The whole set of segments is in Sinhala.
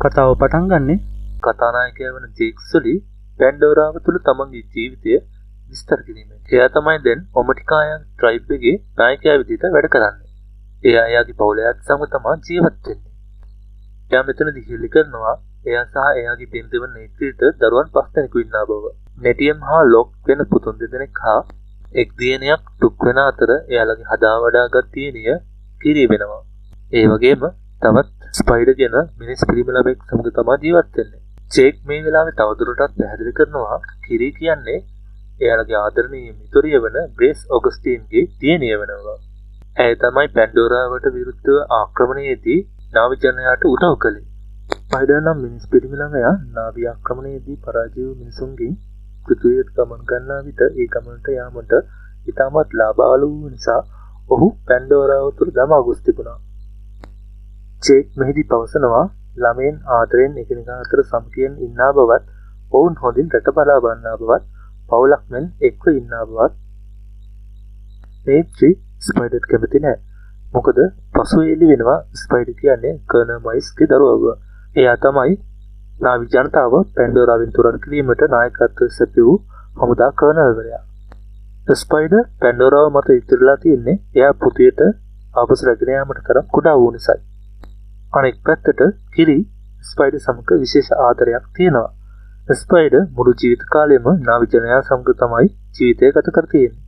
කතාව පටන් ගන්නේ කතානායකයා වන ජේක් සුලි පැන්ඩෝරාව තුළ තමන්ගේ ජීවිතය විස්තර කිරීමෙන්. එයා තමයි දැන් ඔමටිකායන් ට්‍රයිබ් එකේ නායකයා විදිහට වැඩ කරන්නේ. එයා එයාගේ පවුලයත් සමග තමයි ජීවත් වෙන්නේ. එයා මෙතනදී හිලි කරනවා එයා සහ එයාගේ බිරිඳ නේත්‍රිට දරුවන් 5 දෙනෙකු ඉන්නා බව. නෙටියම් හා ලොක් වෙන පුතුන් දෙදෙනෙක් හා එක් දියණියක් දුක් වෙන අතර එයාලගේ හදා වඩාගත් දියණිය කිරි වෙනවා. ඒ වගේම තවත් ස්පයිඩර් කියන මිනිස් පිරිමි ළමෙක් සමග තමයි ජීවත් වෙන්නේ. ජේක් මේ වෙලාවේ තවදුරටත් පැහැදිලි කරනවා කිරි කියන්නේ එයාලගේ ආදරණීය මිතුරිය වන බ්‍රේස් ඔගස්ටින්ගේ දියණිය වෙනවා. ඇය තමයි පැන්ඩෝරාවට විරුද්ධව ආක්‍රමණයේදී නාවිජනයාට උදව් කළේ. ස්පයිඩර් නම් මිනිස් පිරිමි ළමයා නාවි ආක්‍රමණයේදී පරාජය වූ මිනිසුන්ගෙන් පෘථිවියට ගමන් ගන්නා විට ඒ ගමනට යාමට ඉතාමත් ලාභාලු වූ නිසා ඔහු පැන්ඩෝරාව තුළ දමා ගොස් තිබුණා. ජේක් මෙහිදී පවසනවා ළමයන් ආදරයෙන් එකිනෙකා අතර සමගියෙන් ඉන්නා බවත් ඔවුන් හොඳින් රැක බලා ගන්නා බවත් පවුලක් මෙන් එක්ව ඉන්නා බවත්. නේත්‍රි ස්පයිඩර්ට කැමති නෑ. මොකද පසුව එළි වෙනවා ස්පයිඩර් කියන්නේ කර්නල් මයිස්ගේ දරුවව. එයා තමයි නාවි ජනතාව පැන්ඩෝරාවෙන් තොරන් කිරීමට නායකත්වය සැපයූ හමුදා කර්නල්වරයා. ස්පයිඩර් පැන්ඩෝරාව මත ඉතිරිලා තියෙන්නේ එයා පෘථිවියට ආපසු රැගෙන යාමට තරම් කුඩා වූ නිසායි. අනෙක් පැත්තට කිරි ස්පයිඩර් සමග විශේෂ ආදරයක් තියෙනවා. ස්පයිඩර් මුළු ජීවිත කාලෙම නාවිජනයා සමග තමයි ජීවිතය ගත කර තියෙන්නේ.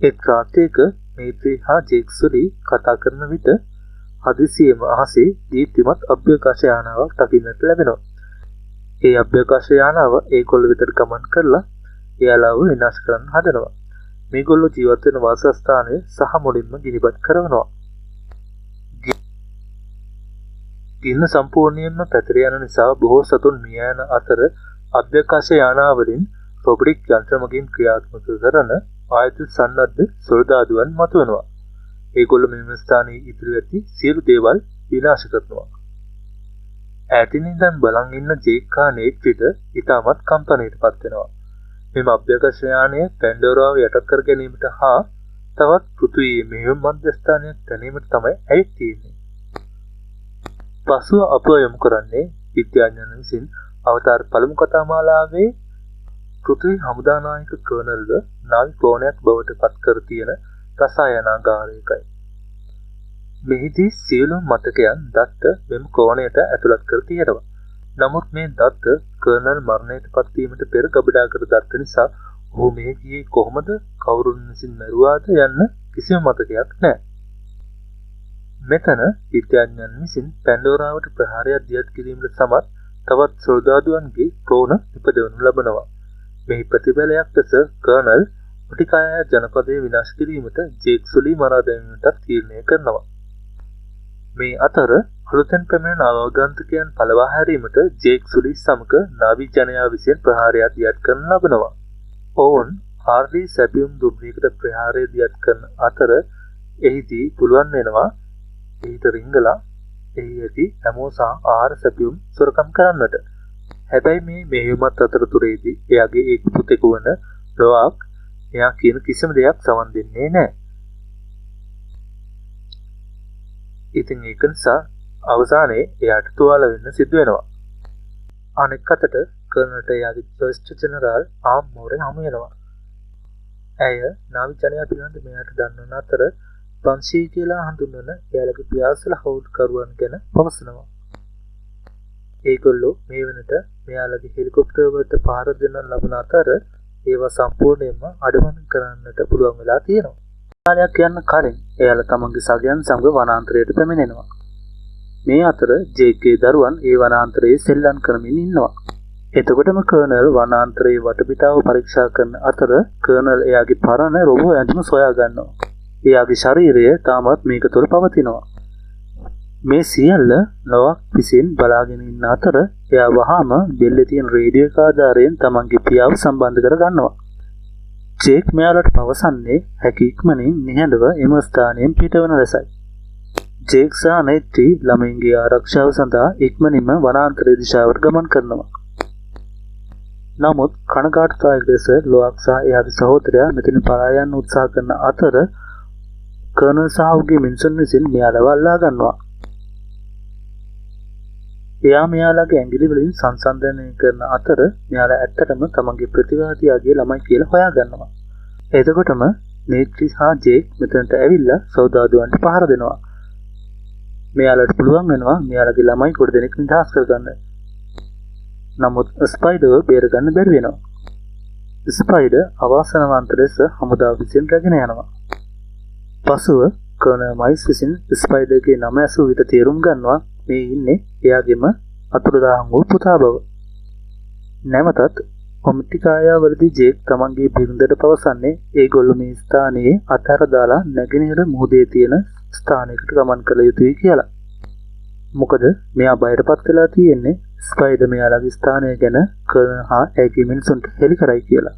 එක් රාත්‍රියක මේත්‍රි හා ජේක් සුලි කතා කරන විට හදිසියෙම අහසේ දීප්තිමත් අභ්‍යවකාශ යානාවක් දකින්නට ලැබෙනවා. ඒ අභ්‍යවකාශ යානාව ඒගොල්ලෝ වෙතට ගමන් කරලා එයාලව විනාශ කරන්න හදනවා. මේගොල්ලෝ ජීවත් වෙන වාසස්ථානය සහ මුලින්ම ගිනිබත් කරනවා. ගින්න සම්පූර්ණයෙන්ම පැතිර යන නිසා බොහෝ සතුන් මිය යන අතර අභ්‍යවකාශ යානාවලින් රොබොටික් යන්ත්‍ර මගින් ක්‍රියාත්මක කරන ආයුධ සන්නද්ධ සොල්දාදුවන් මතුවෙනවා. ඒගොල්ලෝ මෙම ස්ථානයේ ඉතිරි ඇති සියලු දේවල් විනාශ කරනවා. ඈතින් ඉඳන් බලන් ඉන්න ජේක් හා නේට්රිට ඉතාමත් කම්පනයටපත් වෙනවා. මෙම අභ්‍යවකාශ යානය පැන්ඩෝරාව යට කර ගැනීමට හා තවත් පෘථිවියේ මෙහෙයුම් මධ්‍යස්ථානයක් ගැනීමට තමයි ඇවිත් තියෙන්නේ. පසුව අප යොමු කරන්නේ විද්‍යාඥයන් විසින් අවතාර පළමු කතා මාලාවේ පෘථිවි හමුදා නායක කර්නල්ව නාවි ක්ලෝනයක් බවට පත් කර තියෙන රසායනාගාරයකයි. මෙහිදී සියලු මතකයන් දත්ත මෙම ක්ලෝනයට ඇතුළත් කර තියෙනවා. නමුත් මේ දත්ත කර්නල් මරණයට පත්වීමට පෙර ගබඩා කර දත්ත නිසා ඔහු මෙහි ගියේ කොහොමද කවුරුන් විසින් මැරුවාද යන්න කිසිම මතකයක් නැහැ. මෙතන විද්‍යාඥයන් විසින් පැන්ඩෝරාවට ප්‍රහාරයක් දියත් කිරීමට සමත් තවත් සොල්දාදුවන්ගේ ක්ලෝන ඉපදවනු ලබනවා. මෙහි ප්‍රතිඵලයක් ලෙස කර්නල් ඔටිකායා ජනපදය විනාශ කිරීමට ජේක් සුලි මරා දැමීමට තීරණය කරනවා. මේ අතර අලුතෙන් පැමිණෙන අවගන්තුකයන් පළවා හැරීමට ජේක් සුලි සමග නාවි ජනයා විසින් ප්‍රහාරයක් දියත් කරන ලබනවා. ඔවුන් ආර්ලී සැපියුම් දුම්රියකට ප්‍රහාරය දියත් කරන අතර එහිදී පුළුවන් වෙනවා එහිට රිංගලා එහි ඇති හැමෝ සහ ආහාර සැපියුම් සොරකම් කරන්නට. හැබැයි මේ මෙහෙයුමත් අතරතුරේදී එයාගේ එක් පුතෙකු වන ලොආක් එයා කියන කිසිම දෙයක් සවන් දෙන්නේ නැහැ. ඉතින් ඒක නිසා අවසානයේ එයාට තුවාල වෙන්න සිදු වෙනවා. අනෙක් අතට කර්නල්ට එයාගේ ෆර්ස්ට් ජෙනරාල් ආම් මෝරේ හමු වෙනවා. ඇය නාවි ජනයා පිළිබඳ මෙයාට දන්වන අතර වංශී කියලා හඳුන්වන එයාලගේ පියාසල හවුල්කරුවන් ගැන පවසනවා. ඒගොල්ලෝ මේ වෙනට මෙයාලගේ හෙලිකොප්ටර් වලට පහර දෙන්න ලබන අතර ඒවා සම්පූර්ණයෙන්ම අඩමන කරන්නට පුළුවන් වෙලා තියෙනවා. කාලයක් යන කලින් එයාලා තමන්ගේ සගයන් සමග වනාන්තරයට පැමිණෙනවා. මේ අතර ජේක්ගේ දරුවන් ඒ වනාන්තරයේ සෙල්ලම් කරමින් ඉන්නවා. එතකොටම කර්නල් වනාන්තරයේ වටපිටාව පරීක්ෂා කරන අතර කර්නල් එයාගේ පරණ රොබෝ ඇඳුම සොයා ගන්නවා. එයාගේ ශරීරය තාමත් මේක තුළ පවතිනවා. මේ සියල්ල ලොවක් විසින් බලාගෙන ඉන්න අතර එයා වහාම බෙල්ලේ තියෙන රේඩියෝ එක ආධාරයෙන් තමන්ගේ පියාව සම්බන්ධ කර ගන්නවා. ජේක් මෙයාලට පවසන්නේ හැකි ඉක්මනින් නිහඬව එම ස්ථානයෙන් පිටවන ලෙසයි. ජේක් සහ නේට්‍රි ළමයින්ගේ ආරක්ෂාව සඳහා ඉක්මනින්ම වනාන්තරයේ දිශාවට ගමන් කරනවා. නමුත් කනගාටුදායක ලෙස ලොවක් සහ එයාගේ සහෝදරයා මෙතන පලා යන්න උත්සාහ කරන අතර කර්නල් සහ ඔහුගේ මිනිසුන් විසින් මෙයාලව අල්ලා ගන්නවා. එයා මෙයාලගේ ඇඟිලි වලින් සංසන්දනය කරන අතර මෙයාලා ඇත්තටම තමන්ගේ ප්‍රතිවාදියාගේ ළමයි කියලා හොයාගන්නවා. එතකොටම නේත්‍රි හා ජේක් මෙතනට ඇවිල්ලා සෞදාදුවන්ට පහර දෙනවා. මෙයාලට පුළුවන් වෙනවා මෙයාලගේ ළමයි කොට දෙනෙක් නිදහස් කරගන්න. නමුත් ස්පයිඩර්ව බේරගන්න බැරි වෙනවා. ස්පයිඩර් අවාසනාවන්ත ලෙස හමුදාව විසින් රැගෙන යනවා. පසුව කර්නල් මයිල්ස් විසින් ස්පයිඩර්ගේ නම ඇසූ විට තේරුම් ගන්නවා මේ ඉන්නේ එයාගේම අතුරුදහන් වූ පුතා බව. නැවතත් කොමිටිකායාවලදී ජේක් තමන්ගේ බිරිඳට පවසන්නේ ඒගොල්ලෝ මේ ස්ථානයේ අතහැර දාලා නැගෙනහිර මුහුදේ තියෙන ස්ථානයකට ගමන් කළ යුතුයි කියලා. මොකද මෙයා බයටපත් වෙලා තියෙන්නේ ස්පයිඩර් මෙයාලගේ ස්ථානය ගැන කර්නල් හා ඇගේ මිනිසුන්ට හෙළි කරයි කියලා.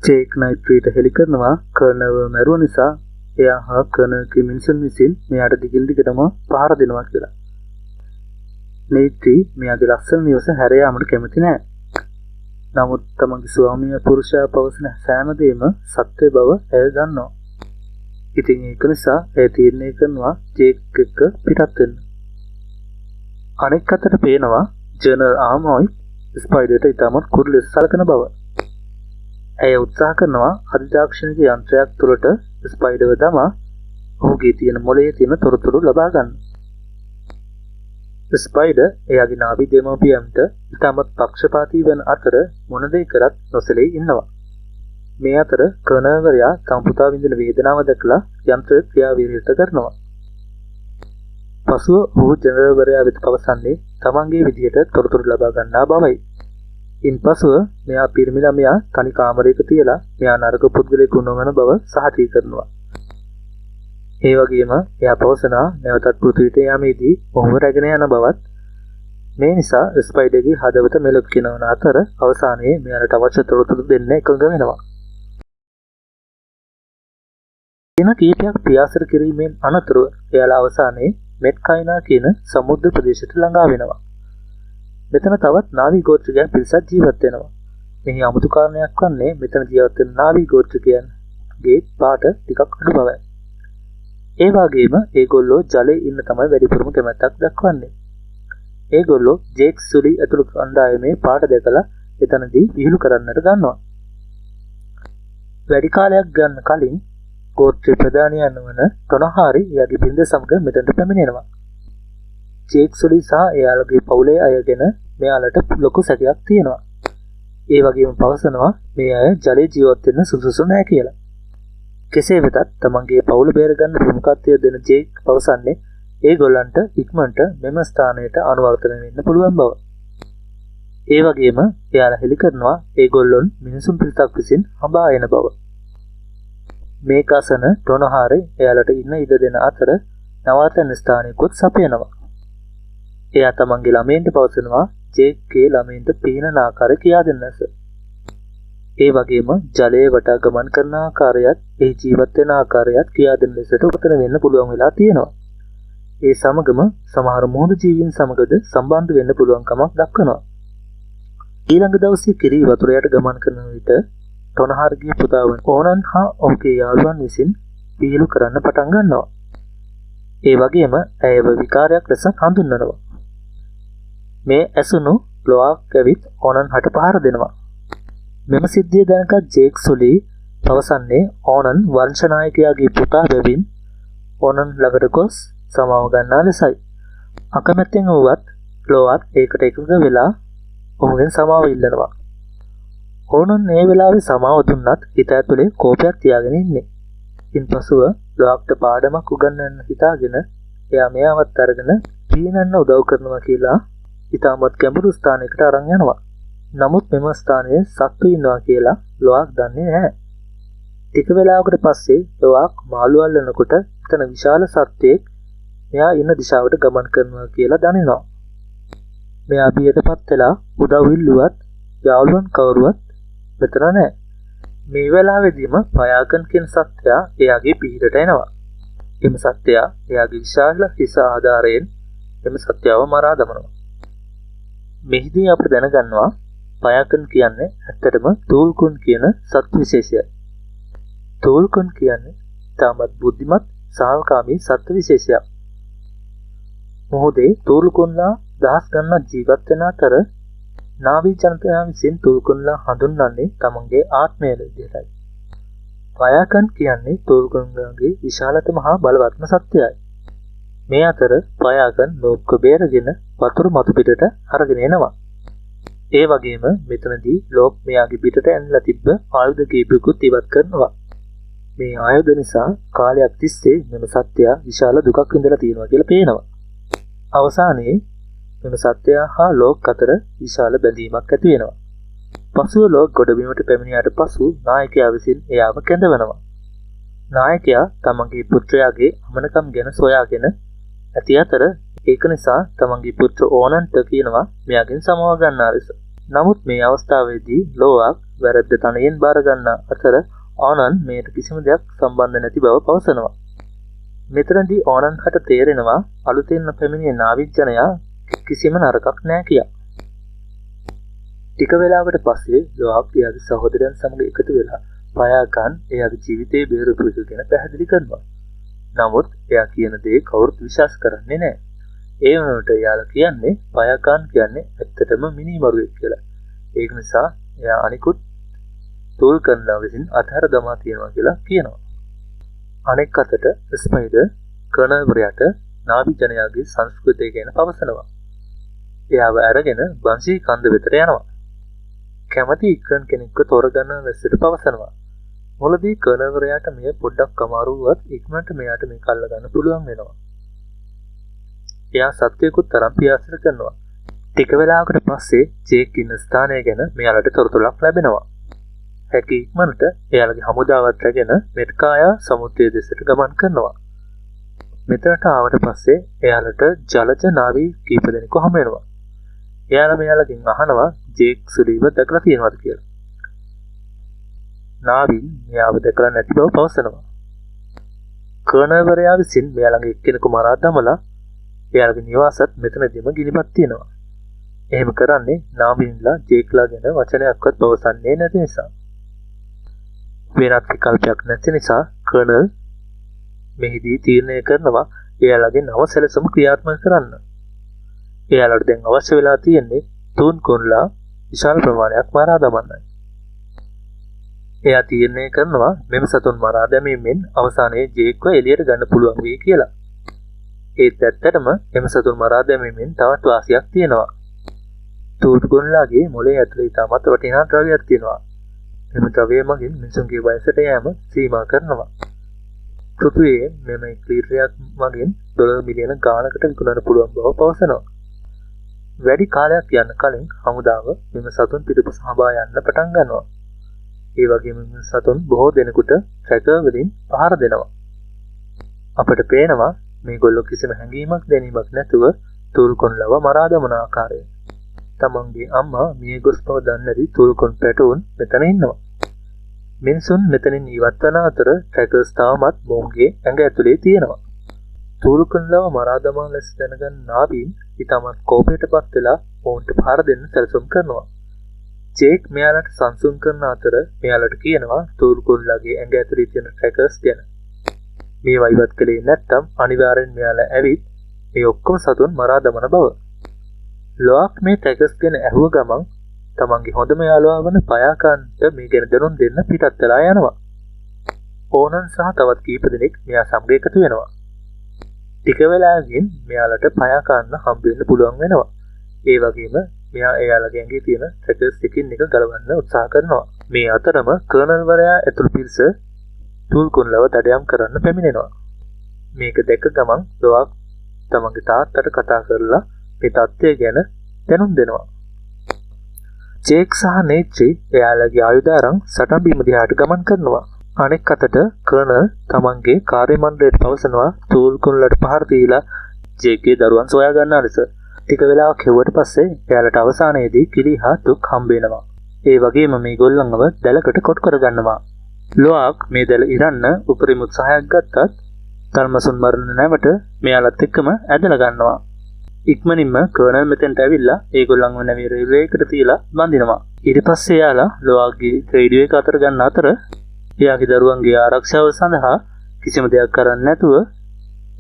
ජේක් නයිට්‍රීට හෙළි කරනවා කර්නල්ව මැරුව නිසා එයා හා කර්නල්ගේ මිනිසුන් විසින් මෙයාට දිගින් දිගටම පහර දෙනවා කියලා. නයිට්‍රී මෙයාගේ ලස්සන නිවස හැර යාමට කැමති නෑ. නමුත් තමන්ගේ ස්වාමියා පුරුෂයා පවසන සෑම දෙයක්ම සත්‍ය බව ඇය දන්නවා. ඉතින් ඒක නිසා ඇය තීරණය කරනවා ජේක් එක්ක පිටත් වෙන්න. අනෙක් අතට පේනවා ජනරල් ආමෝයි ස්පයිඩර්ට ඉතාමත් කුරු ලෙස සලකන බව. ඇය උත්සාහ කරනවා අධිතාක්ෂණික යන්ත්‍රයක් තුළට ස්පයිඩර්ව දමා ඔහුගේ තියෙන මොළයේ තියෙන තොරතුරු ලබා ගන්න. ස්පයිඩර් එයාගේ නාවි දෙමව්පියන්ට ඉතාමත් පක්ෂපාතී වන අතර මොන දේ කරත් නොසැලී ඉන්නවා. මේ අතර කර්නල්වරයා තම පුතා විඳින වේදනාව දැකලා යන්ත්‍රය ක්‍රියාවීරීත්ව කරනවා. පසුව ඔහු ජනරල්වරයා වෙත පවසන්නේ තමන්ගේ විදියට තොරතුරු ලබා ගන්නා බවයි. ඉන්පසුව මෙයා පිරිමි ළමයා තනි කාමරයක තියලා මෙයා නරක පුද්ගලයෙකු නොවන බව සහතික කරනවා. ඒ වගේම එයා පවසනවා නැවතත් පෘථිවියට යාමේදී ඔහුව රැගෙන යන බවත්. මේ නිසා ස්පයිඩර්ගේ හදවත මෙලොව කිනවන අතර අවසානයේ මෙයාට අවශ්‍ය තොරතුරු දෙන්න එකඟ වෙනවා. දින කීපයක් පියාසර කිරීමෙන් අනතුරුව එයාලා අවසානයේ මෙට්කයිනා කියන සමුද්‍ර ප්‍රදේශයට ළඟා වෙනවා. මෙතන තවත් නාවි ගෝත්‍රිකයන් පිරිසක් ජීවත් වෙනවා. මෙහි අමුතු කාරණයක් වන්නේ මෙතන ජීවත් වෙන නාවි ගෝත්‍රිකයන්ගේ පාට ටිකක් අඩු බවයි. ඒ වගේම ඒගොල්ලෝ ජලයේ ඉන්න තමයි වැඩිපුරම කැමැත්තක් දක්වන්නේ. ඒගොල්ලෝ ජේක් සුලි ඇතුළු කණ්ඩායමේ පාට දැකලා එතනදී විහිළු කරන්නට ගන්නවා. වැඩි කාලයක් ගන්න කලින් ගෝත්‍රී ප්‍රධානියන් වන ටොනහාරි එයාගේ බිරිඳ සමග මෙතනට පැමිණෙනවා. ජේක් සුලි සහ එයාලගේ පවුලේ අය ගැන මෙයාලට ලොකු සැකයක් තියෙනවා. ඒ වගේම පවසනවා මේ අය ජලයේ ජීවත් වෙන්න සුදුසු නැහැ කියලා. කෙසේ වෙතත් තමන්ගේ පවුල බේරගන්න ප්‍රමුඛත්වය දෙන ජේක් පවසන්නේ ඒගොල්ලන්ට ඉක්මනට මෙම ස්ථානයට අනුවර්තනය වෙන්න පුළුවන් බව. ඒ වගේම එයාලා හෙළි කරනවා ඒගොල්ලොන් මිනිසුන් පිරිසක් විසින් හඹා එන බව. මේ කසන ටොනහාරේ එයාලට ඉන්න ඉඩ දෙන අතර නවාතැන් ස්ථානයකුත් සපයනවා. එයා තමන්ගේ ළමයින්ට පවසනවා ජේක්ගේ ළමයින්ට පීනන ආකාරය කියා දෙන්නස. ඒ වගේම ජලයේ වටා ගමන් කරන ආකාරයත් ඒ ජීවත් වෙන ආකාරයත් කියා දෙන ලෙසට උපතන වෙන්න පුළුවන් වෙලා තියෙනවා. ඒ සමගම සමහර මුහුදු ජීවීන් සමගද සම්බන්ධ වෙන්න පුළුවන්කමක් දක්වනවා. ඊළඟ දවසේ කිරි වතුර යට ගමන් කරන විට ටොනහාර්ගේ පුතා වන ඕනන් හා ඔහුගේ යාළුවන් විසින් විහිළු කරන්න පටන් ගන්නවා. ඒ වගේම ඇයව විකාරයක් ලෙස හඳුන්වනවා. මේ ඇසුණු ලොආක් ඇවිත් ඕනන් හට පහර දෙනවා. මෙම සිද්ධිය දැනගත් ජේක් සුලි පවසන්නේ ඕනන් වංශනායකයාගේ පුතා බැවින් ඕනන් ළඟට ගොස් සමාව ගන්නා ලෙසයි. අකමැත්තෙන් වුවත් ලොආක් ඒකට එකඟ වෙලා ඔහුගෙන් සමාව ඉල්ලනවා. ඕනන් මේ වෙලාවේ සමාව දුන්නත් හිත ඇතුලේ කෝපයක් තියාගෙන ඉන්නේ. ඉන්පසුව ලොආක්ට පාඩමක් උගන්වන්න හිතාගෙන එයා මෙයාවත් අරගෙන පීනන්න උදව් කරනවා කියලා ඉතාමත් ගැඹුරු ස්ථානයකට අරන් යනවා. නමුත් මෙම ස්ථානයේ සත්තු ඉන්නවා කියලා ලොආක් දන්නේ නැහැ. ටික වෙලාවකට පස්සේ ලොආක් මාළු අල්ලනකොට එතන විශාල සත්වයෙක් මෙයා ඉන්න දිශාවට ගමන් කරනවා කියලා දනිනවා. මෙයා බියටපත් වෙලා උදව් ඉල්ලුවත් යාළුවන් කවුරුවත් මෙතන නැහැ. මේ වෙලාවේදීම පයාකන් කියන සත්වයා එයාගේ පිහිටට එනවා. එම සත්වයා එයාගේ විශාල හිස ආධාරයෙන් එම සත්වයාව මරා දමනවා. මෙහිදී අපිට දැනගන්නවා පයාකන් කියන්නේ ඇත්තටම තූල්කුන් කියන සත්ව විශේෂයයි. තූල්කුන් කියන්නේ තාමත් බුද්ධිමත් සාවකාමී සත්ව විශේෂයක්. මොහොතේ තූල්කොන්ලා දහස් ගණනක් ජීවත් වෙන අතර නාවී ජනතාව විසින් තූල්කොන්ලා හඳුන්වන්නේ තමන්ගේ ආත්මය විදිහටයි. පයාකන් කියන්නේ තූල්කොන්ලාගේ විශාලතම හා බලවත්ම සත්‍යයයි. මේ අතර පයාකන් ලෝක බේරගෙන වතුර මතු පිටට අරගෙන එනවා. ඒ වගේම මෙතනදී ලෝක මෙයාගේ පිටට ඇනලා තිබ්බ ආයුධ කීපයකුත් ඉවත් කරනවා. මේ ආයුධ නිසා කාලයක් තිස්සේ මෙම සත්‍යය විශාල දුකක් විඳලා තියෙනවා කියලා පේනවා. අවසානයේ මෙම සත්‍යය හා ලෝක අතර විශාල බැඳීමක් ඇති වෙනවා. පසුව ලෝක ගොඩබිමට පැමිණියාට පසු නායකයා විසින් එයාව කැඳවනවා. නායකයා තමන්ගේ පුත්‍රයාගේ අමනකම් ගැන සොයාගෙන ඇති අතර ඒක නිසා තමන්ගේ පුත්‍ර ඕනන්ට කියනවා මෙයාගෙන් සමාව ගන්නා ලෙස. නමුත් මේ අවස්ථාවේදී ලෝවාක් වැරද්ද තනියෙන් බාර ගන්නා අතර ඕනන් මේට කිසිම දෙයක් සම්බන්ධ නැති බව පවසනවා. මෙතනදී ඕනන්ට තේරෙනවා අලුතෙන් පැමිණිය නාවික ජනයා කිසිම නරකක් නෑ කියලා. ටික වෙලාවකට පස්සේ ලෝවාක් එයාගේ සහෝදරයන් සමග එකතු වෙලා පයාකන් එයාගේ ජීවිතේ බේරුපු එක ගැන පැහැදිලි කරනවා. නමුත් එයා කියන දේ කවුරුත් විශ්වාස කරන්නේ නැහැ. ඒ වුණාට එයාලා කියන්නේ පයාකන් කියන්නේ ඇත්තටම මිනිමරුවෙක් කියලා. ඒක නිසා එයා අනිකුත් තූල්කන්ලා විසින් අතහැර දමා තියනවා කියලා කියනවා. අනෙක් අතට ස්පයිඩර් කර්නල්වරයාට නාවි ජනයාගේ සංස්කෘතිය ගැන පවසනවා. එයාව අරගෙන බන්සී කන්ද වෙතට යනවා. කැමති ඉක්රන් කෙනෙක්ව තෝරගන්න ලෙසට පවසනවා. මුලදී කර්නල්වරයාට මෙය පොඩ්ඩක් අමාරු වුවත් ඉක්මනට මෙයාට මේක අල්ලගන්න පුළුවන් වෙනවා. එයා සත්‍යයකුත් තරම් පියාසර කරනවා. ටික වෙලාවකට පස්සේ ජේක් ඉන්න ස්ථානය ගැන මෙයාලට තොරතුරක් ලැබෙනවා. හැකි ඉක්මනට එයාලගේ හමුදාවත් රැගෙන මෙට්කායා සමුද්‍රය දෙසට ගමන් කරනවා. මෙතනට ආවට පස්සේ එයාලට ජලජ නාවී කීප දෙනෙකු හමු වෙනවා. එයාලා මෙයාලගෙන් අහනවා ජේක් සුලීව දැකලා තියෙනවද කියලා. නාවින් මෙයාව දැකලා නැති බව පවසනවා. කර්නල්වරයා විසින් මෙයාලගේ එක්කෙනෙකු මරා දමලා එයාලගේ නිවාසත් මෙතනදීම ගිනිපත් තියෙනවා. එහෙම කරන්නේ නාවින්ලා ජේක්ලා ගැන වචනයක්වත් පවසන්නේ නැති නිසා. වෙනත් විකල්පයක් නැති නිසා කර්නල් මෙහිදී තීරණය කරනවා එයාලගේ නව සැලසුම ක්‍රියාත්මක කරන්න. එයාලට දැන් අවශ්‍ය වෙලා තියෙන්නේ තූන්කොන්ලා විශාල ප්‍රමාණයක් මරා දමන්නයි. එයා තීරණය කරනවා මෙම සතුන් මරා දැමීමෙන් අවසානයේ ජේක්ව එළියට ගන්න පුළුවන් වෙයි කියලා. ඒත් ඇත්තටම එම සතුන් මරා දැමීමෙන් තවත් වාසියක් තියෙනවා. තූන්කොන්ලාගේ මොළේ ඇතුලේ ඉතාමත් වටිනා ද්‍රව්‍යයක් තියෙනවා. මෙම ද්‍රව්‍ය මගින් මිනිසුන්ගේ වයසට යෑම සීමා කරනවා. පෘථිවියේ මෙම ක්‍රීඩයක් මගින් $1 මිලියන ගාණකට විකුණන්න පුළුවන් බව පවසනවා. වැඩි කාලයක් යන කලින් හමුදාව මෙම සතුන් පිටුපස හඹා යන්න පටන් ගන්නවා. ඒ වගේම මෙම සතුන් බොහෝ දෙනෙකුට ට්‍රැකර් වලින් පහර දෙනවා. අපට පේනවා මේගොල්ලෝ කිසිම හැඟීමක් දැනීමක් නැතුව තූල්කොන්ලව මරා දමන ආකාරය. තමන්ගේ අම්මා මිය ගොස් බව දන්නේරි තූල්කොන් පැටවුන් මෙතන ඉන්නවා. මිනිසුන් මෙතනින් ඉවත් වන අතර ට්‍රැකර්ස් තාමත් මොවුන්ගේ ඇඟ ඇතුලේ තියෙනවා. තූල්කොන්ලව මරා දමන ලෙස දැනගන්න නාවීන් ඉතාමත් කෝපයටපත් වෙලා ඔවුන්ට පහර දෙන්න සැලසුම් කරනවා. ජේක් මෙයාලට සංසුන් කරන අතර මෙයාලට කියනවා තූල්කොන්ලාගේ ඇඟ ඇතුලේ තියෙන ට්‍රැකර්ස් ගැන. මේවා ඉවත් කළේ නැත්නම් අනිවාර්යෙන් මෙයාලා ඇවිත් මේ ඔක්කොම සතුන් මරා දමන බව. ලොක් මේ ට්‍රැකර්ස් ගැන ඇහුව ගමන් තමන්ගේ හොඳම යාළුවා වන පයාකන්ට මේ ගැන දැනුම් දෙන්න පිටත් වෙලා යනවා. ඕනන් සහ තවත් කීප දෙනෙක් මෙයා සමග එකතු වෙනවා. ටික වෙලාවකින් මෙයාලට පයාකන්න හම්බ වෙන්න පුළුවන් වෙනවා. ඒ වගේම මෙයා එයාලගේ ඇඟේ තියෙන ට්‍රැකර්ස් එකකින් එක ගලවන්න උත්සාහ කරනවා. මේ අතරම කර්නල්වරයා ඇතුළු පිරිස තූල්කොන්ලව දඩයම් කරන්න පැමිණෙනවා. මේක දැක ගමන් ලොක් තමන්ගේ තාත්තට කතා කරලා මේ තත්ත්වය ගැන දැනුම් දෙනවා. ජේක් සහ නේච්චි එයාලගේ ආයුධ අරන් සටන් බිම දිහාට ගමන් කරනවා. අනෙක් අතට කර්නල් තමන්ගේ කාර්ය මණ්ඩලයට පවසනවා තූල්කොන්ලට පහර දීලා ජේක්ගේ දරුවන් සොයා ගන්නා ලෙස. ටික වෙලාවක් හෙව්වට පස්සේ එයාලට අවසානයේදී කිරි හා තුක් හම්බ වෙනවා. ඒ වගේම මේ ගොල්ලන්ව දැලකට කොට කරගන්නවා. ලොක් මේ දැල ඉරන්න උපරිම උත්සාහයක් ගත්තත් තල්මසුන් මරණ නැවට මෙයාලත් එක්කම ඇදලා ගන්නවා. ඉක්මනින්ම කර්නල් මෙතෙන්ට ඇවිල්ලා ඒගොල්ලන්ව නැවී රේල්වේ එකට තියලා බඳිනවා. ඊට පස්සේ එයාලා ලොක්ගේ රේඩියෝ එක අතර ගන්න අතර එයාගේ දරුවන්ගේ ආරක්ෂාව සඳහා කිසිම දෙයක් කරන්නේ නැතුව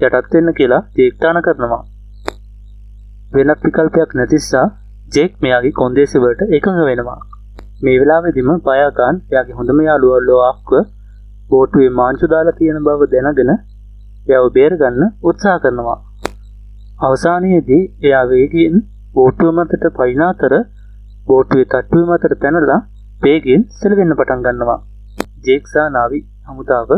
යටත් වෙන්න කියලා ජේක් තාන කරනවා. වෙනත් විකල්පයක් නැතිස්සා ජේක් මෙයාගේ කොන්දේසි වලට එකඟ වෙනවා. මේ වෙලාවෙදිම පයාකාන් එයාගේ හොඳම යාළුවා ලෝආක්ව බෝට්ටුවේ මාංචු දාලා තියෙන බව දැනගෙන එයාව බේරගන්න උත්සාහ කරනවා. අවසානයේදී එයා වේගයෙන් බෝට්ටුව මතට පයින් අතර බෝට්ටුවේ තට්ටුව මතට පැනලා වේගයෙන් සෙලවෙන්න පටන් ගන්නවා. ජේක් සහ නාවි හමුදාව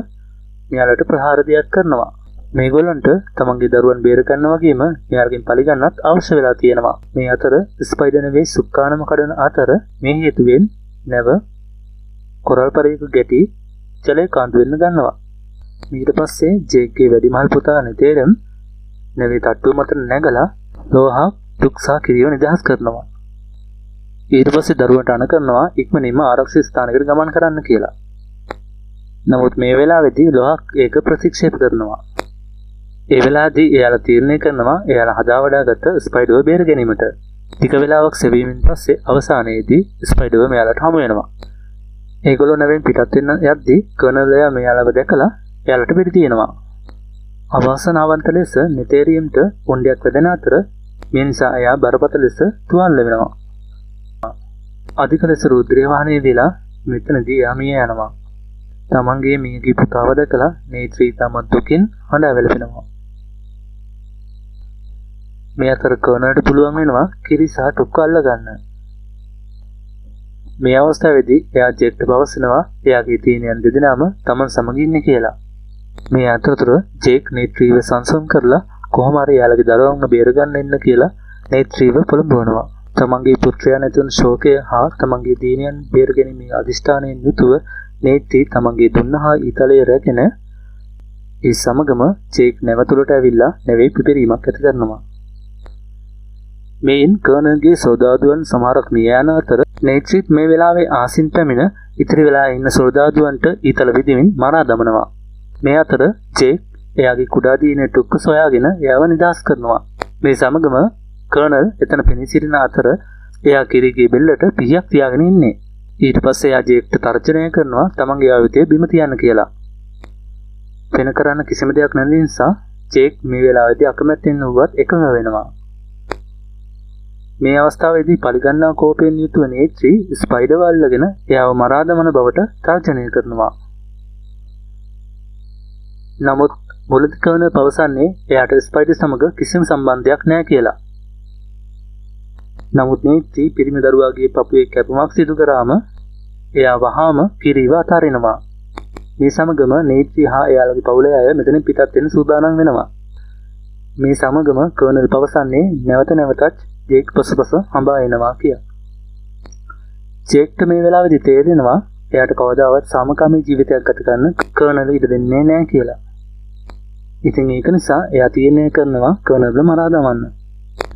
මෙයාලට ප්‍රහාර දෙයක් කරනවා. මේගොල්ලන්ට තමන්ගේ දරුවන් බේර ගන්න වගේම මෙයාලගෙන් පරිගන්නත් අවශ්‍ය වෙලා තියෙනවා. මේ අතර ස්පයිඩර් නෙවෙයි සුක්කානම කඩන අතර මේ හේතුවෙන් නැව කොරල් පරේක ගැටි ජලය කාන්දු වෙන්න ගන්නවා. ඊට පස්සේ ජේක්ගේ වැඩිමහල් පුතා නෙතේරම් නැවේ තට්ටුව මත නැගලා ලෝහාක් දුක්සා කිරියව නිදහස් කරනවා. ඊට පස්සේ දරුවන්ට අණ කරනවා ඉක්මනින්ම ආරක්ෂිත ස්ථානයකට ගමන් කරන්න කියලා. නමුත් මේ වෙලාවේදී ලෝහාක් ඒක ප්‍රතික්ෂේප කරනවා. ඒ වෙලාවේදී එයාලා තීරණය කරනවා එයාලා හදා වඩාගත්ත ස්පයිඩර්ව බේර ගැනීමට. ටික වෙලාවක් සෙවීමෙන් පස්සේ අවසානයේදී ස්පයිඩර්ව මෙයාලට හමු වෙනවා. ඒගොල්ලෝ නැවෙන් පිටත් වෙන්න යද්දී කර්නල් එයා මෙයාලව දැකලා එයාලට පිටි තියෙනවා. අවසනාවන්ත ලෙස නෙතේරියම්ට පොණ්ඩයක් වැදෙන අතර මේ නිසා එයා බරපතල ලෙස තුවාල වෙනවා. අධික ලෙස රුධිරය වහනය වෙලා මෙතනදී එයා මිය යනවා. තමන්ගේ මියගේ පුතාව දැකලා නේත්‍රී තම දුකින් හඬ වැළපෙනවා. මේ අතර කර්නල්ට පුළුවන් වෙනවා කිරි සහ ටොක්ක අල්ල ගන්න. මේ අවස්ථාවේදී එයා ජෙක්ට පවසනවා එයාගේ තීනයන් දෙදෙනාම තමන් සමග ඉන්නේ කියලා. මේ අතරතුර ජේක් නේත්‍රීව සංසම් කරලා කොහොම හරි එයාලගේ දරුවන්ව බේරගන්න එන්න කියලා නේත්‍රීව පොළඹවනවා. තමන්ගේ පුත්‍රයා නැතුන් ශෝකය හා තමන්ගේ දීනයන් බේරගැනීමේ අදිෂ්ඨානයෙන් යුතුව නේත්‍රී තමන්ගේ දුන්න හා ඊතලය රැගෙන ඒ සමගම ජේක් නැවතුලට ඇවිල්ලා නැවේ පිපිරීමක් ඇති කරනවා. මේන් කර්නල්ගේ සොල්දාදුවන් සමහරක් මිය යන අතර නේත්‍රීත් මේ වෙලාවේ ආසින් පැමිණ ඉතිරි වෙලා ඉන්න සොල්දාදුවන්ට ඊතල විදිමින් මරා දමනවා. මේ අතර ජේක් එයාගේ කුඩා දීනේ ටුක්ක සොයාගෙන එයාව නිදහස් කරනවා. මේ සමගම කර්නල් එතන පෙනී සිටින අතර එයා කිරිගේ බෙල්ලට පිහියක් තියාගෙන ඉන්නේ. ඊට පස්සේ එයා ජේක්ට තර්ජනය කරනවා තමන්ගේ ආයුධය බිම තියන්න කියලා. වෙන කරන්න කිසිම දෙයක් නැති නිසා ජේක් මේ වෙලාවේදී අකමැත්තෙන් වුවත් එකඟ වෙනවා. මේ අවස්ථාවේදී පරිගන්නා කෝපයෙන් යුතුව නේත්‍රී ස්පයිඩර්ව අල්ලගෙන එයාව මරා දමන බවට තර්ජනය කරනවා. නමුත් මුලදී කර්නල් පවසන්නේ එයාට ස්පයිඩර් සමග කිසිම සම්බන්ධයක් නැහැ කියලා. නමුත් නේත්‍රී පිරිමි දරුවාගේ පපුවේ කැපුමක් සිදු කරාම එයා වහාම කිරිව අතාරිනවා. මේ සමගම නේත්‍රී හා එයාලගේ පවුලේ අය මෙතනින් පිටත් වෙන්න සූදානම් වෙනවා. මේ සමගම කර්නල් පවසන්නේ නැවත නැවතත් ජේක් පසුපස හඹා එනවා කියලා. ජේක්ට මේ වෙලාවේදී තේරෙනවා එයාට කවදාවත් සාමකාමී ජීවිතයක් ගත කරන්න කර්නල් ඉඩ දෙන්නේ නැහැ කියලා. ඉතින් ඒක නිසා එයා තීරණය කරනවා කර්නල්ව මරා දමන්න.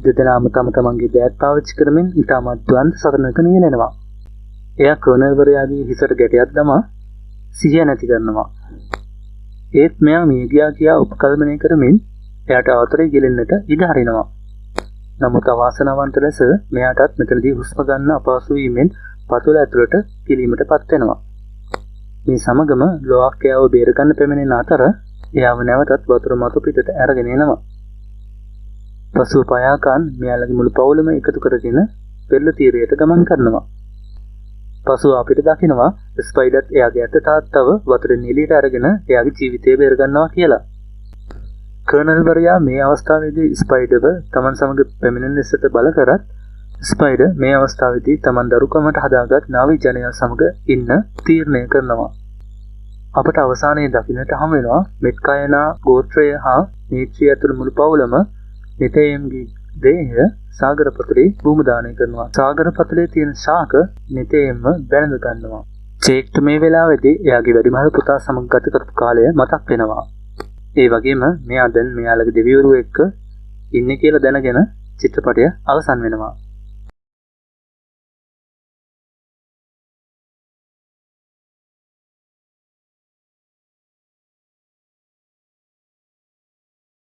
දෙදෙනාම තම තමන්ගේ දෑත් පාවිච්චි කරමින් ඉතාමත් ද්වන්ද සටනක නියැලෙනවා. එයා කර්නල්වරයාගේ හිසට ගැටයක් දමා සිහිය නැති කරනවා. ඒත් මෙයා මිය ගියා කියා උපකල්පනය කරමින් එයාට අවතරේ ගිලෙන්නට ඉඩ හරිනවා. නමුත් අවාසනාවන්ත ලෙස මෙයාටත් මෙතනදී හුස්ම ගන්න අපහසු වීමෙන් පතුල ඇතුළට කිලීමට පත් වෙනවා. මේ සමගම ලෝආක් එයාව බේරගන්න පැමිණෙන අතර එයාව නැවතත් වතුර මතු පිටට අරගෙන එනවා. පසුව පයාකාන් මෙයාලගේ මුළු පවුලම එකතු කරගෙන පෙරළ තීරයට ගමන් කරනවා. පසුව අපිට දකිනවා ස්පයිඩර්ත් එයාගේ අත තාත්තව වතුරෙන් එළියට අරගෙන එයාගේ ජීවිතය බේර ගන්නවා කියලා. කර්නල්වරයා මේ අවස්ථාවේදී ස්පයිඩර්ව තමන් සමග පැමිණෙන ලෙසට බල කරත් ස්පයිඩර් මේ අවස්ථාවේදී තමන් දරුකමට හදාගත් නාවි ජනයා සමග ඉන්න තීරණය කරනවා. අපට අවසානයේ දකින්නට හම් වෙනවා මෙත්කායනා ගෝත්‍රය හා නේත්‍රී ඇතුළු මුළු පවුලම නෙතේයම්ගේ දේහය සාගර පතුලේ භූමදානය කරනවා. සාගර පතුලේ තියෙන ශාක නෙතේයම්ම බැලඳ ගන්නවා. ජේක්ට මේ වෙලාවේදී එයාගේ වැඩිමහල් පුතා සමග ගත කරපු කාලය මතක් වෙනවා. ඒ වගේම මෙයා දැන් මෙයාලගේ දෙවිවරු එක්ක ඉන්නේ කියලා දැනගෙන චිත්‍රපටය අවසන් වෙනවා.